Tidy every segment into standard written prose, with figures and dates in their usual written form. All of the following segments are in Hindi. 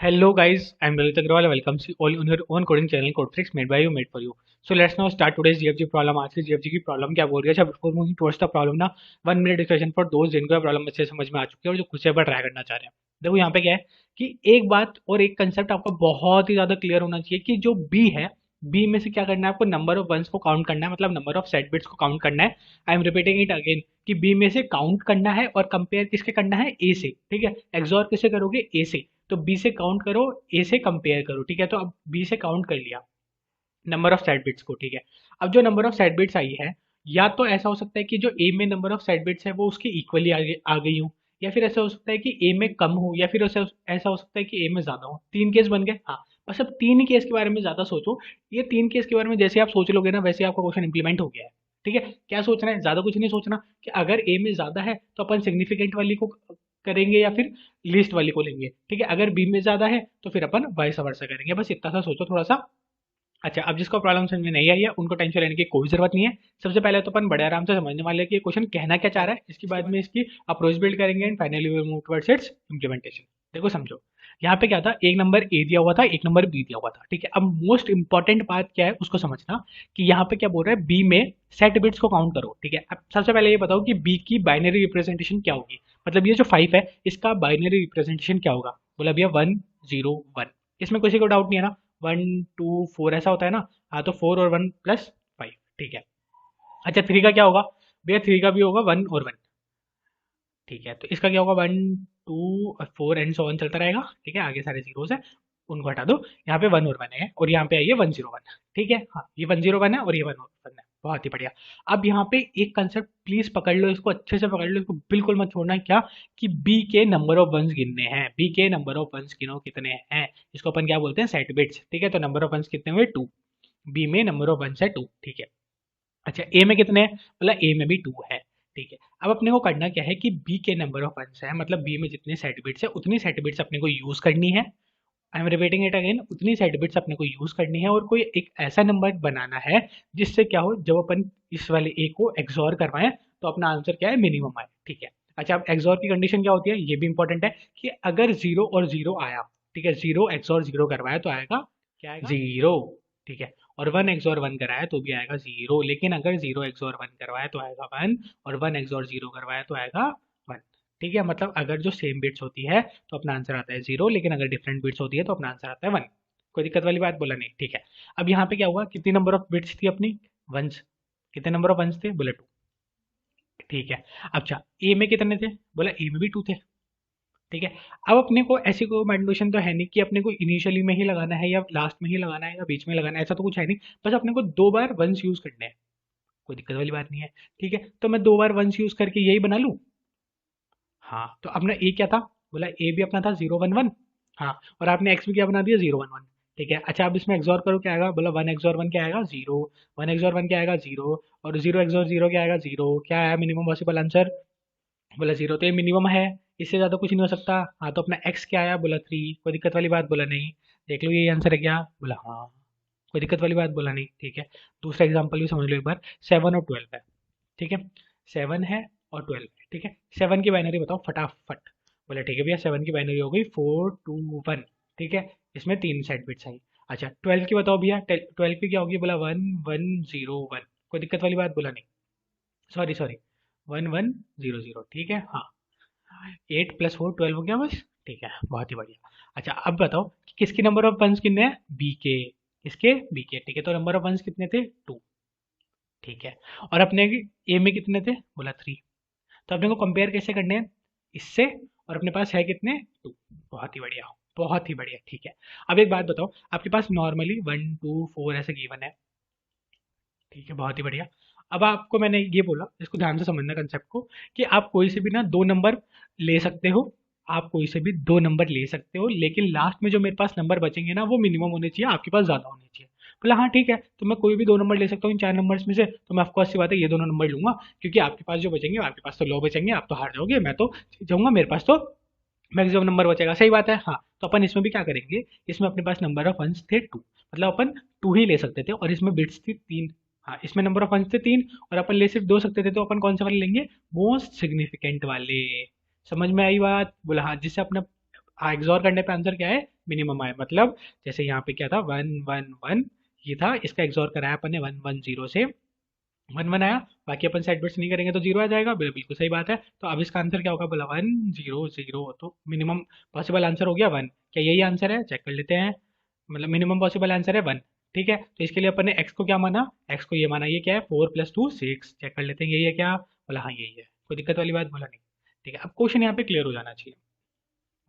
Hello guys, I'm Lalit Agrawal. Welcome you all on your own coding channel Codeflix made by you, made for you. So let's now start today's GFG problem. आज की GFG की प्रॉब्लम क्या बोल रही है? अच्छा, before moving towards the problem ना 1 मिनट डिस्कशन फॉर दोस्त जिनको प्रॉब्लम अच्छे समझ में आ चुकी है और जो खुद से पर ट्राई करना चाह रहे हैं। देखो यहाँ पे क्या है कि एक बात और एक कंसेप्ट आपका बहुत ही ज्यादा क्लियर होना चाहिए कि जो बी है, बी में से क्या करना है आपको, नंबर ऑफ वंस को काउंट करना है, मतलब नंबर ऑफ सेट बिट्स को काउंट करना है। I am repeating it again कि बी में से काउंट करना है और कंपेयर किसके करना है, ए से। ठीक है, एक्सॉर किसे करोगे, ए से। तो बी से काउंट करो, ए से कंपेयर करो। ठीक है, तो अब बी से काउंट कर लिया नंबर ऑफ सेट बिट्स को। ठीक है, अब जो नंबर ऑफ सेट बिट्स आई है, या तो ऐसा हो सकता है कि जो ए में नंबर ऑफ सेट बिट्स है वो उसके इक्वली आ गई हो, या फिर ऐसा हो सकता है कि ए में कम हो, या फिर ऐसा हो सकता है कि ए में ज्यादा हो। तीन केस बन गए। हाँ, बस अब तीन केस के बारे में ज्यादा सोचो। ये तीन केस के बारे में जैसे आप सोच लोगे ना, वैसे आपका क्वेश्चन इंप्लीमेंट हो गया है। ठीक है, क्या सोचना है, ज्यादा कुछ नहीं सोचना कि अगर ए में ज्यादा है तो अपन सिग्निफिकेंट वाली को करेंगे या फिर लिस्ट वाली को लेंगे। ठीक है, अगर बी में ज्यादा है तो फिर अपन वाइस वर्सा करेंगे। बस इतना सा सोचो थोड़ा सा। अच्छा, अब जिसको प्रॉब्लम समझ में नहीं आई है उनको टेंशन लेने की कोई जरूरत नहीं है। सबसे पहले तो अपन बड़े आराम से समझने वाले हैं कि क्वेश्चन कहना क्या चाह रहा है, इसके बाद में इसकी अप्रोच बिल्ड करेंगे and finally we move towards its implementation. देखो समझो, यहाँ पे क्या था, एक नंबर ए दिया हुआ था, एक नंबर बी दिया हुआ था। ठीक है, अब मोस्ट इंपॉर्टेंट बात क्या है उसको समझना कि यहाँ पे क्या बोल रहा है, बी में सेट बिट्स को काउंट करो। ठीक है, अब सबसे पहले ये बताओ कि बी की बाइनरी रिप्रेजेंटेशन क्या होगी, मतलब ये जो 5 है इसका बाइनरी रिप्रेजेंटेशन क्या होगा। बोला भैया 1 0 1। इसमें किसी को डाउट नहीं है ना, 1 2 4 ऐसा होता है ना। हाँ, तो 4 और 1 + 5। ठीक है, अच्छा, थ्री का क्या होगा भैया, थ्री का भी होगा 1 और 1। ठीक है, तो इसका क्या होगा, 1 2 4 एंड सो ऑन चलता रहेगा। ठीक है, आगे सारे जीरोस है उनको हटा दो। यहाँ पे 1 और 1 है और यहाँ पे आइए 1 0 1। ठीक है, हाँ, ये 1 0 1 है और ये 1 और 1 है। बहुत ही बढ़िया। अब यहाँ पे एक कंसेप्ट प्लीज पकड़ लो, इसको अच्छे से पकड़ लो, इसको बिल्कुल मत छोड़ना। क्या कि बी के नंबर ऑफ वंस गिनने हैं, बी के नंबर ऑफ वंस गिनो कितने हैं। इसको अपन क्या बोलते हैं, सेट बिट्स। ठीक है, तो नंबर ऑफ वंस कितने हुए, 2। बी में नंबर ऑफ वंस है 2। ठीक है, अच्छा, ए में कितने हैं, मतलब ए में भी 2 है। ठीक है, अब अपने को करना क्या है कि बी के नंबर ऑफ वंस है, मतलब बी में जितने सेट बिट्स है उतनी सेट बिट्स अपने को यूज करनी है। I am repeating it again, उतनी सेट बिट्स अपने को यूज करनी है और कोई एक ऐसा नंबर बनाना है जिससे क्या हो, जब अपन इस वाले ए को एक्सॉर करवाएं तो अपना आंसर क्या है, मिनिमम आए। ठीक है, अच्छा, अब एक्सॉर की कंडीशन क्या होती है ये भी इंपॉर्टेंट है कि अगर जीरो और जीरो आया, ठीक है, जीरो एक्सॉर जीरो करवाया तो आएगा, क्या आएगा, जीरो। ठीक है, और 1 XOR 1 कराया तो भी आएगा जीरो, लेकिन अगर 0 XOR 1 करवाया तो आएगा 1, और 1 XOR 0 करवाया तो आएगा 1। ठीक है, मतलब अगर जो सेम बिट्स होती है तो अपना आंसर आता है जीरो, लेकिन अगर डिफरेंट बिट्स होती है तो अपना आंसर आता है 1। कोई दिक्कत वाली बात बोला नहीं। ठीक है, अब यहाँ पे क्या हुआ, कितनी नंबर ऑफ बिट्स थी अपनी, वंस। कितने नंबर ऑफ वंस थे, बोले 2। ठीक है, अच्छा, ए में कितने थे, बोला ए में भी 2 थे। ठीक है, अब अपने को ऐसी कोई कंडीशन तो है नहीं कि अपने को इनिशियली में ही लगाना है या लास्ट में ही लगाना है या बीच में लगाना है, ऐसा तो कुछ है नहीं। बस अपने को 2 बार वंस यूज करने हैं, कोई दिक्कत वाली बात नहीं है। ठीक है, तो मैं 2 बार वंस यूज करके यही बना लूँ। हाँ, तो अपना ए क्या था, बोला ए भी अपना था 0 1 1। हाँ, और आपने एक्स भी क्या बना दिया, 0 1 1। ठीक है, अच्छा, अब इसमें एक्सॉर करो, क्या आएगा, बोला 1 XOR 1 क्या आएगा, जीरो। 1 XOR 1 क्या आएगा, जीरो। और 0 XOR 0 क्या आएगा, जीरो। क्या आया मिनिमम पॉसिबल आंसर, बोला जीरो। तो ये मिनिमम है, इससे ज़्यादा कुछ नहीं हो सकता। हाँ, तो अपना एक्स क्या आया, बोला 3। कोई दिक्कत वाली बात, बोला नहीं। देख लो ये आंसर है क्या, बोला हाँ। कोई दिक्कत वाली बात, बोला नहीं। ठीक है, दूसरा एग्जाम्पल भी समझ लो एक बार। 7 और 12 है। ठीक है, 7 है और 12 है। ठीक है, 7 की बाइनरी बताओ फटाफट। बोले ठीक है भैया, 7 की बाइनरी हो गई 4 2 1। ठीक है, इसमें 3 सेट बिट्स आई। अच्छा, 12 की बताओ भैया, 12 की क्या होगी, बोला 1 1 0 1। कोई दिक्कत वाली बात, बोला नहीं। Sorry sorry, 1 1 0 0। ठीक है, हाँ, 8 + 4 12 हो गया बस। ठीक है, बहुत ही बढ़िया। अच्छा, अब बताओ कि किसकी नंबर ऑफ वंस कितने हैं, बी के। किसके, बी के। ठीक है, तो नंबर ऑफ वंस कितने थे, 2। ठीक है, और अपने ए में कितने थे, बोला 3। तो अपने को कंपेयर कैसे करने हैं, इससे। और अपने पास है कितने, 2। बहुत ही बढ़िया, बहुत ही बढ़िया। ठीक है, अब एक बात बताओ, आपके पास नॉर्मली 1 2 4 ऐसे गिवन है। ठीक है, बहुत ही बढ़िया। अब आपको मैंने ये बोला, इसको ध्यान से समझना कंसेप्ट को, कि आप कोई से भी ना 2 नंबर ले सकते हो। आप कोई से भी 2 नंबर ले सकते हो, लेकिन लास्ट में जो मेरे पास नंबर बचेंगे ना वो मिनिमम होने चाहिए, आपके पास ज़्यादा होने चाहिए। बोला हाँ ठीक है, तो मैं कोई भी 2 नंबर ले सकता हूँ इन 4 नंबर्स में से, तो मैं ऑफकोर्स सी बात है ये दोनों नंबर लूंगा, क्योंकि आपके पास जो बचेंगे आपके पास तो लो बचेंगे, आप तो हार जाओगे, मैं तो जीत जाऊंगा, मेरे पास तो मैक्सिमम नंबर बचेगा। सही बात है, हाँ। तो अपन इसमें भी क्या करेंगे, इसमें अपने पास नंबर ऑफ वंस थे 2, मतलब अपन 2 ही ले सकते थे, और इसमें बिट्स थी 3। हाँ, इसमें नंबर ऑफ वंस थे 3 और अपन ले सिर्फ 2 सकते थे, तो अपन कौन से वाले लेंगे, मोस्ट सिग्निफिकेंट वाले। समझ में आई बात, बोला हाँ, जिससे अपना हाँ, एक्सॉर करने पे आंसर क्या है, मिनिमम आया। मतलब जैसे यहाँ पे क्या था, 1 1 1 ये था, इसका एक्सॉर कराया अपन ने 1 1 0 से, 1 1 आया। बाकी अपन सेट बिट्स नहीं करेंगे तो 0 आ जाएगा। बिल्कुल सही बात है। तो अब इसका आंसर क्या होगा, बोला 1 0 0, तो मिनिमम पॉसिबल आंसर हो गया 1। क्या यही आंसर है, चेक कर लेते हैं। मतलब मिनिमम पॉसिबल आंसर है 1। ठीक है, तो इसके लिए अपन ने एक्स को क्या माना, एक्स को ये माना, ये क्या है, 4 + 2 6। चेक कर लेते हैं यही है क्या, बोला हाँ यही है। कोई दिक्कत वाली बात, बोला नहीं। ठीक है, अब क्वेश्चन यहाँ पे क्लियर हो जाना चाहिए।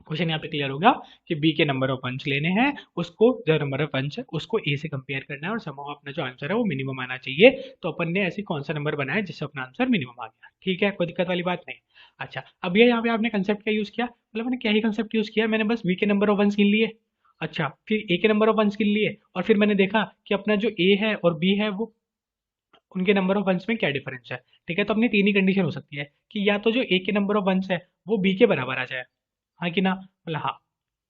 क्वेश्चन यहाँ पे क्लियर होगा कि बी के नंबर ऑफ वंस लेने हैं, उसको जो नंबर ऑफ वंस है उसको ए से कंपेयर करना है, और समहाउ अपना जो आंसर है वो मिनिमम आना चाहिए। तो अपन ने ऐसी कौन सा नंबर बनाया जिससे अपना आंसर मिनिमम आ गया। ठीक है, कोई दिक्कत वाली बात नहीं। अच्छा, अब ये यहाँ पे आपने कंसेप्ट क्या यूज किया, मतलब मैंने क्या ही कंसेप्ट यूज किया, मैंने बस बी के नंबर ऑफ वंस गिन लिए। अच्छा, फिर ए के नंबर ऑफ वंस गिन लिए, और फिर मैंने देखा कि अपना जो ए है और बी है वो उनके नंबर ऑफ वंस में क्या डिफरेंस है। ठीक है, तो अपनी तीन ही कंडीशन हो सकती है कि या तो जो ए के नंबर ऑफ वंस है वो बी के बराबर आ जाए, हाँ कि ना, बोला हाँ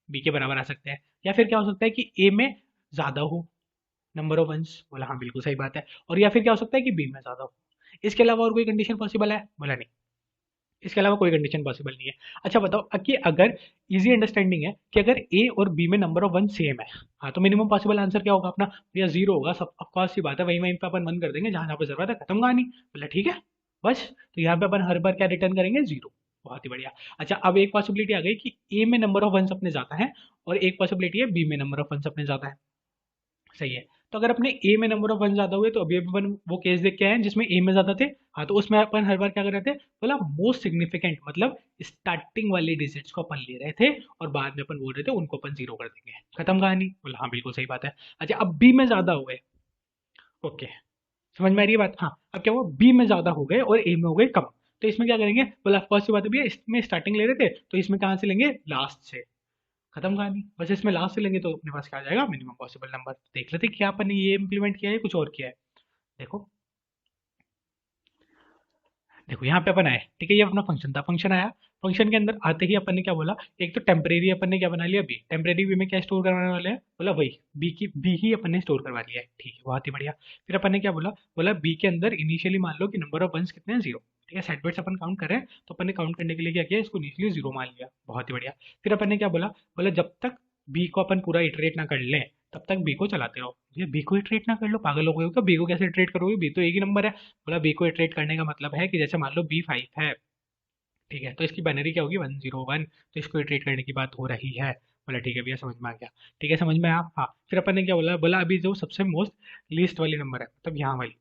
बी के बराबर आ सकते हैं। या फिर क्या हो सकता है कि ए में ज़्यादा हो नंबर ऑफ वंस, बोला हाँ बिल्कुल सही बात है। और या फिर क्या हो सकता है कि बी में ज़्यादा हो। इसके अलावा और कोई कंडीशन पॉसिबल है, बोला नहीं। इसके अलावा कोई कंडीशन पॉसिबल नहीं है। अच्छा बताओ कि अगर इजी अंडरस्टैंडिंग है कि अगर ए और बी में नंबर ऑफ वन सेम है, हाँ तो मिनिमम पॉसिबल आंसर क्या होगा अपना, भैया 0 होगा। सब ऑफकोर्स सी बात है, वहीं वहीं पे अपन 1 कर देंगे जहाँ जहाँ पे जरूरत है, खत्म कहानी। बोला ठीक है, बस। तो यहाँ पे अपन हर बार क्या रिटर्न करेंगे, 0। बहुत ही बढ़िया। अच्छा, अब एक पॉसिबिलिटी आ गई कि ए में नंबर ऑफ वंस अपने ज्यादा है, और एक पॉसिबिलिटी है बी में नंबर ऑफ वंस अपने ज्यादा है। सही है। तो अगर अपने ए में नंबर ऑफ वन ज्यादा हुए तो अभी अभी अपन वो केस देख के आए हैं जिसमें ए में ज्यादा थे। हाँ, तो उसमें अपन हर बार क्या कर रहे थे, बोला मोस्ट सिग्निफिकेंट, मतलब स्टार्टिंग वाली डिजिट्स को अपन ले रहे थे, और बाद में अपन बोल रहे थे उनको अपन 0 कर देंगे, खत्म कहानी। बोला हाँ बिल्कुल सही बात है। अच्छा, अब बी में ज्यादा हुए, ओके, समझ में आ रही है बात। हाँ, अब क्या हुआ, बी में ज्यादा हो गए और ए में हो गए कम। तो इसमें क्या करेंगे, बोला फर्स्ट बात है भैया, इसमें स्टार्टिंग ले रहे थे तो इसमें कहाँ से लेंगे, लास्ट से, खत्म कहानी। बस इसमें लास्ट से लेंगे तो अपने पास क्या आ जाएगा, मिनिमम पॉसिबल नंबर। देख लेते हैं क्या अपन ने ये इंप्लीमेंट किया है कुछ और किया है। देखो, देखो यहाँ पे अपन आए, ठीक है, ये अपना फंक्शन था, फंक्शन आया। फंक्शन के अंदर आते ही अपन ने क्या बोला, एक तो टेम्परेरी अपन ने क्या बना लिया, बी। टेम्परेरी बी में क्या स्टोर करवाने वाले हैं, बोला वही बी की बी ही अपन ने स्टोर करवा लिया है। ठीक है, बहुत ही बढ़िया। फिर अपन ने क्या बोला, बोला बी के अंदर इनिशियली मान लो कि नंबर ऑफ वंस कितने हैं, 0। ठीक है, सेट बिट्स अपन काउंट कर रहे हैं, तो अपन ने काउंट करने के लिए क्या किया, इसको इनिशियली 0 मान लिया। बहुत ही बढ़िया। फिर अपन ने क्या बोला, बोला जब तक बी को अपन पूरा इटरेट ना कर लें तब तक बी को चलाते रहो। ये बी को इटरेट ना कर लो, पागल हो गए हो क्या, बी को कैसे इटरेट करोगे, बी तो एक ही नंबर है। बोला बी को इटरेट करने का मतलब है कि जैसे मान लो बी 5 है, ठीक है, तो इसकी बाइनरी क्या होगी, 1 0 1, तो इसको इटरेट करने की बात हो रही है। बोला ठीक है भैया, समझ में आ गया। ठीक है, समझ में आया। हाँ, फिर अपन ने क्या बोला, बोला अभी जो सबसे मोस्ट लीस्ट वाली नंबर है, मतलब यहाँ वाली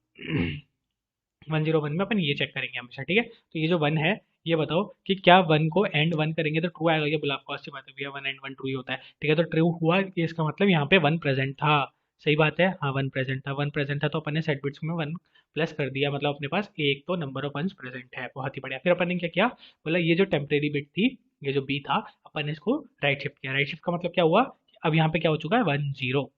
1 0 1 में अपन ये चेक करेंगे हमेशा। ठीक है, तो ये जो 1 है, ये बताओ कि क्या 1 को एंड 1 करेंगे तो ट्रू आएगा, ये बोला ऑफकोर्स सी बात है भैया, 1 एंड 1 ट्रू ही होता है। ठीक है, तो ट्रू हुआ कि इसका मतलब यहाँ पे 1 प्रेजेंट था। सही बात है, हाँ 1 प्रेजेंट था, 1 प्रेजेंट था, तो अपन ने सेट बिट्स में 1 प्लस कर दिया, मतलब अपने पास एक तो नंबर ऑफ वंस प्रेजेंट है। बहुत ही बढ़िया। फिर अपन ने क्या किया, बोला ये जो टेम्परेरी बिट थी, ये जो बी था, अपन ने इसको राइट शिफ्ट किया। राइट शिफ्ट का मतलब क्या हुआ कि अब यहाँ पे क्या हो चुका है, 1 0,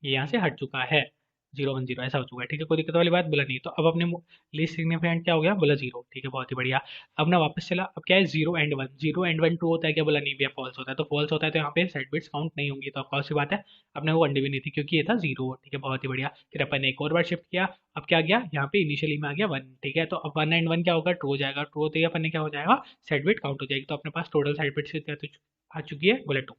ये यहाँ से हट चुका है, 0 1 0 ऐसा हो चुका है। ठीक है, कोई दिक्कत वाली बात, बोला नहीं। तो अब अपने लीस्ट सिग्निफिकेंट क्या हो गया, बोला 0। ठीक है, बहुत ही बढ़िया। अब ना वापस चला, अब क्या है, 0 एंड 1, 0 एंड 1 ट्रू होता है क्या, बोला नहीं भैया फॉल्स होता है। तो फॉल्स होता है तो यहाँ पे सेट बिट्स काउंट नहीं होंगी, तो कौन सी बात है, अपने को अंडी भी नहीं थी क्योंकि ये था 0। ठीक है, बहुत ही बढ़िया। फिर अपन ने एक और बार शिफ्ट किया, अब क्या गया, यहाँ पे इनिशियली में आ गया 1। ठीक है, तो अब 1 एंड 1 क्या होगा, ट्रू हो जाएगा। ट्रू होते ही अपन ने क्या हो जाएगा, सेट बिट काउंट हो जाएगी। तो अपने पास टोटल सेट बिट्स कितनी आ चुकी है, बोले 2।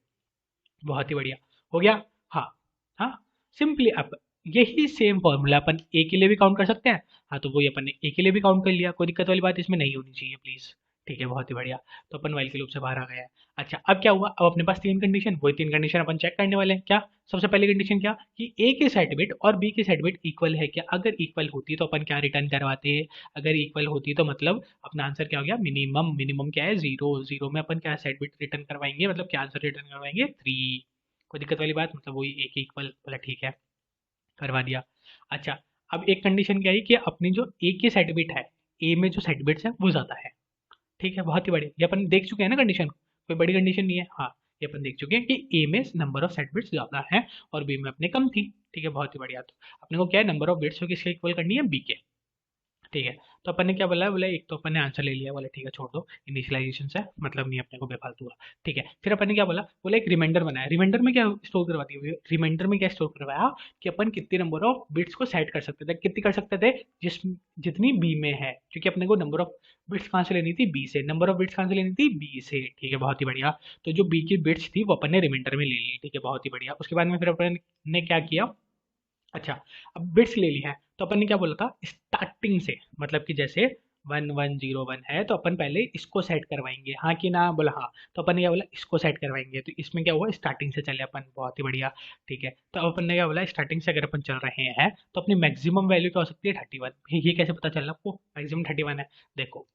बहुत ही बढ़िया, हो गया। हाँ, हाँ, सिंपली अब यही सेम फॉर्मूला अपन ए के लिए भी काउंट कर सकते हैं। हाँ, तो वही अपन ने ए के लिए भी काउंट कर लिया, कोई दिक्कत वाली बात इसमें नहीं होनी चाहिए प्लीज। ठीक है, बहुत ही बढ़िया। तो अपन वाइल के लूप से बाहर आ गया है। अच्छा, अब क्या हुआ, अब अपने पास तीन कंडीशन, वही तीन कंडीशन अपन चेक करने वाले हैं। क्या, सबसे पहली कंडीशन क्या, कि ए के सेट बिट और बी के सेट बिट इक्वल है क्या। अगर इक्वल होती तो अपन क्या रिटर्न करवाते हैं, अगर इक्वल होती तो मतलब अपना आंसर क्या हो गया, मिनिमम। मिनिमम क्या है, 0। 0 में अपन क्या सेट बिट रिटर्न करवाएंगे, मतलब क्या आंसर रिटर्न करवाएंगे, 3। कोई दिक्कत वाली बात, मतलब वही ए के इक्वल, बोला ठीक है, करवा दिया। अच्छा, अब एक कंडीशन क्या है कि अपनी जो ए की सेट बिट है, ए में जो सेट बिट्स है वो ज़्यादा है। ठीक है, बहुत ही बढ़िया, ये अपन देख चुके हैं ना कंडीशन, कोई बड़ी कंडीशन नहीं है। हाँ, ये अपन देख चुके हैं कि ए में नंबर ऑफ सेट बिट्स ज़्यादा है और बी में अपने कम थी। ठीक है, बहुत ही बढ़िया। तो अपने को क्या है, नंबर ऑफ बिट्स को किसके इक्वल करनी है, बी के। ठीक है। तो अपन ने क्या बोला, बोला एक तो अपन ने आंसर ले लिया, बोला ठीक है छोड़ दो, इनिशियलाइजेशन से मतलब नहीं अपने को बेफालतू का। ठीक है, फिर अपन ने क्या बोला, बोला एक रिमाइंडर बनाया। रिमाइंडर में क्या स्टोर करवा दिया, रिमाइंडर में क्या स्टोर करवाया कि अपन कितने नंबर ऑफ बिट्स को सेट कर सकते थे, कितनी कर सकते थे, जिस जितनी बी में है, क्योंकि अपने को नंबर ऑफ बिट्स कहाँ से लेनी थी, बी से, नंबर ऑफ बिट्स कहाँ से लेनी थी, बी से। ठीक है, बहुत ही बढ़िया। तो जो बी की बिट्स थी वो अपन ने रिमाइंडर में ले ली। ठीक है, बहुत ही बढ़िया। उसके बाद में फिर अपन ने क्या किया, अच्छा, अब बिट्स ले ली है तो अपन ने क्या बोला था, स्टार्टिंग से, मतलब कि जैसे 1101 है तो अपन पहले इसको सेट करवाएंगे, हाँ कि ना, बोला हाँ। तो अपन ने क्या बोला, इसको सेट करवाएंगे, तो इसमें क्या हुआ, स्टार्टिंग से चले अपन, बहुत ही बढ़िया। ठीक है, तो अब अपन ने क्या बोला, स्टार्टिंग से अगर अपन चल रहे हैं तो अपनी मैक्सिमम वैल्यू क्या हो सकती है, 31। ये कैसे पता चलना आपको, मैक्सिमम 31 है। देखो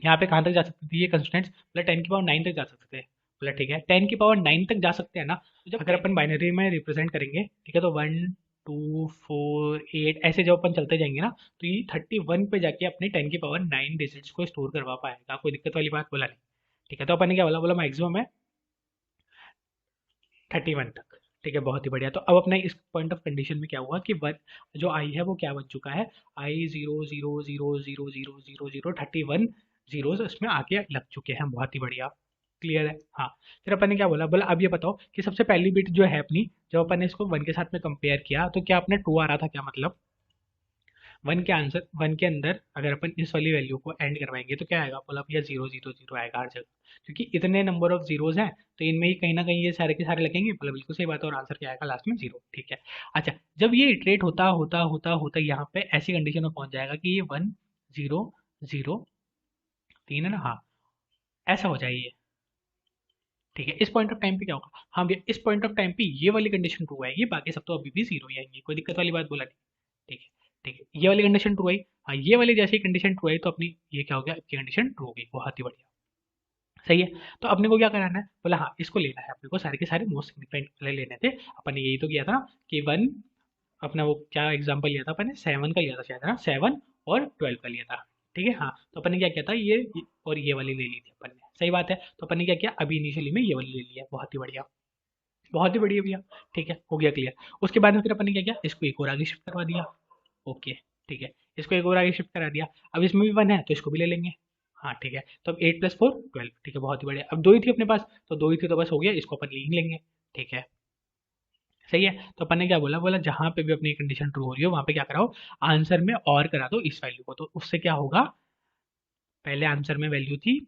यहाँ पे कहाँ तक जा सकती थी ये कंस्टेंट्स, बोला 10 की पावर 9 तक जा सकते थे। बोला ठीक है, 10 की पावर 9 तक जा सकते हैं ना, तो जब अगर अपन बाइनरी में रिप्रेजेंट करेंगे, ठीक है, तो 1 2 4 8 ऐसे जब अपन चलते जाएंगे ना, तो ये 31 पे जाके अपने 10 की पावर 9 डिजिट्स को स्टोर करवा पाएगा, कोई दिक्कत वाली बात बोला नहीं। ठीक है, तो अपन ने क्या बोला, बोला मैक्सिमम है 31 तक। ठीक है, बहुत ही बढ़िया। तो अब अपने इस पॉइंट ऑफ कंडीशन में क्या हुआ कि वन, जो आई है वो क्या बन चुका है, आई 0 0 0 0 0 0 0 31 जीरोज उसमें आके लग चुके हैं, बहुत ही बढ़िया। क्लियर है, हाँ। फिर अपन ने क्या बोला, बोला अब ये बताओ कि सबसे पहली बिट जो है अपनी, जब अपन ने इसको वन के साथ में कंपेयर किया तो क्या अपने टू आ रहा था, क्या मतलब वन के आंसर, वन के अंदर अगर अपन इस वाली वैल्यू को एंड करवाएंगे तो क्या आएगा, बोला भैया 0 0 0 आएगा हर जगह, क्योंकि इतने नंबर ऑफ जीरोज हैं तो इनमें ही कहीं ना कहीं ये सारे के सारे लगेंगे। बोला बिल्कुल सही बात है, और आंसर क्या आएगा लास्ट में, 0। ठीक है, अच्छा, जब ये इटरेट होता होता होता होता यहाँ पे ऐसी कंडीशन में पहुंच जाएगा कि ये 1 0 0 3 है ना, हाँ, ऐसा हो जाए ये। ठीक है, इस पॉइंट ऑफ टाइम पे क्या होगा, हाँ भैया इस पॉइंट ऑफ टाइम पे ये वाली कंडीशन ट्रू आएगी, बाकी सब तो अभी भी जीरो ही आएंगे, कोई दिक्कत वाली बात बोला नहीं। ठीक है, ठीक है, ये वाली कंडीशन ट्रू आई, हाँ ये वाली जैसे कंडीशन ट्रू आई तो अपनी ये क्या हो गया, इसकी कंडीशन ट्रू हो गई, बहुत ही बढ़िया। सही है, तो अपने को क्या कराना है, बोला हाँ इसको लेना है अपने को, सारे के सारे मोस्ट सिग्निफिकेंट वाले लेने थे। अपन ने यही तो किया था ना कि वन, अपना वो क्या एग्जांपल लिया था अपन ने, 7 का लिया था शायद, है ना, 7 और 12 का लिया था। ठीक है, हाँ, तो अपन ने क्या किया था, ये और ये वाली ले ली थी अपन ने, सही बात है। तो अपन ने क्या किया, अभी इनिशियली में ये वाली ले लिया, बहुत ही बढ़िया, बहुत ही बढ़िया भैया। ठीक है, हो गया क्लियर। उसके बाद में फिर अपन ने क्या किया, इसको एक और आगे शिफ्ट करवा दिया। ओके, ठीक है, इसको एक और आगे शिफ्ट करा दिया। अब इसमें भी वन है तो इसको भी ले लेंगे। हाँ ठीक है, तो अब 8 + 4 12। ठीक है, बहुत ही बढ़िया। अब दो ही थी अपने पास, तो दो ही थी तो बस हो गया, इसको अपन लिख लेंगे। ठीक है, सही है। तो अपन ने क्या बोला, बोला जहां पे भी अपनी कंडीशन ट्रू हो रही हो वहां पे क्या कराओ, आंसर में और करा दो इस वैल्यू को, तो उससे क्या होगा, पहले आंसर में वैल्यू थी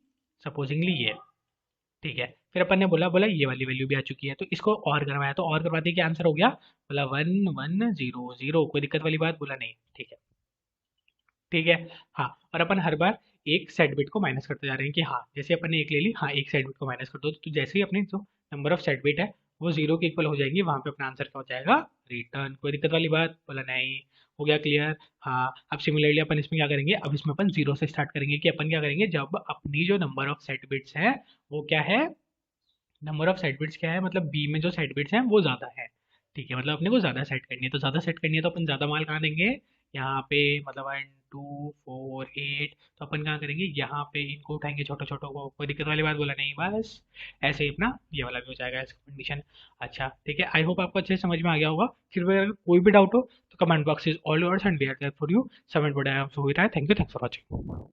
सपोजिंगली ये। ठीक है, फिर अपन ने बोला, बोला ये वाली वैल्यू भी आ चुकी है तो इसको और करवाया, तो और करवाते क्या आंसर हो गया, बोला 1 1 0 0, कोई दिक्कत वाली बात बोला नहीं। ठीक है, ठीक है, हाँ, और अपन हर बार एक सेट बिट को माइनस करते जा रहे हैं कि हाँ जैसे अपन ने एक ले ली, हाँ एक सेट बिट को माइनस कर दो, तो जैसे ही अपने जो नंबर ऑफ सेट बिट है वो जीरो के इक्वल हो जाएंगी, वहां पे अपना आंसर क्या हो जाएगा, रिटर्न। कोई दिक्कत वाली बात बोला नहीं, हो गया क्लियर। हाँ, अब सिमिलरली अपन इसमें क्या करेंगे, अब इसमें अपन जीरो से स्टार्ट करेंगे कि अपन क्या करेंगे, जब अपनी जो नंबर ऑफ सेट बिट्स है वो क्या है, नंबर ऑफ सेट बिट्स क्या है, मतलब बी में जो सेट बिट्स हैं वो ज़्यादा है। ठीक है, मतलब अपने को ज़्यादा सेट करनी है, तो ज़्यादा सेट करनी है तो अपन ज़्यादा माल कहाँ देंगे, यहाँ पे, मतलब 1 2 4 8, तो अपन कहाँ करेंगे, यहाँ पे इनको उठाएंगे छोटे छोटों को, कोई दिक्कत वाली बात बोला नहीं, बस ऐसे ही अपना ये वाला भी हो जाएगा इसका कंडीशन। अच्छा ठीक है, आई होप आपको अच्छे से समझ में आ गया होगा। फिर भी अगर कोई भी डाउट हो तो comment box is all yours and we are there for you. Submit बड़ा है, thank you, thanks for watching.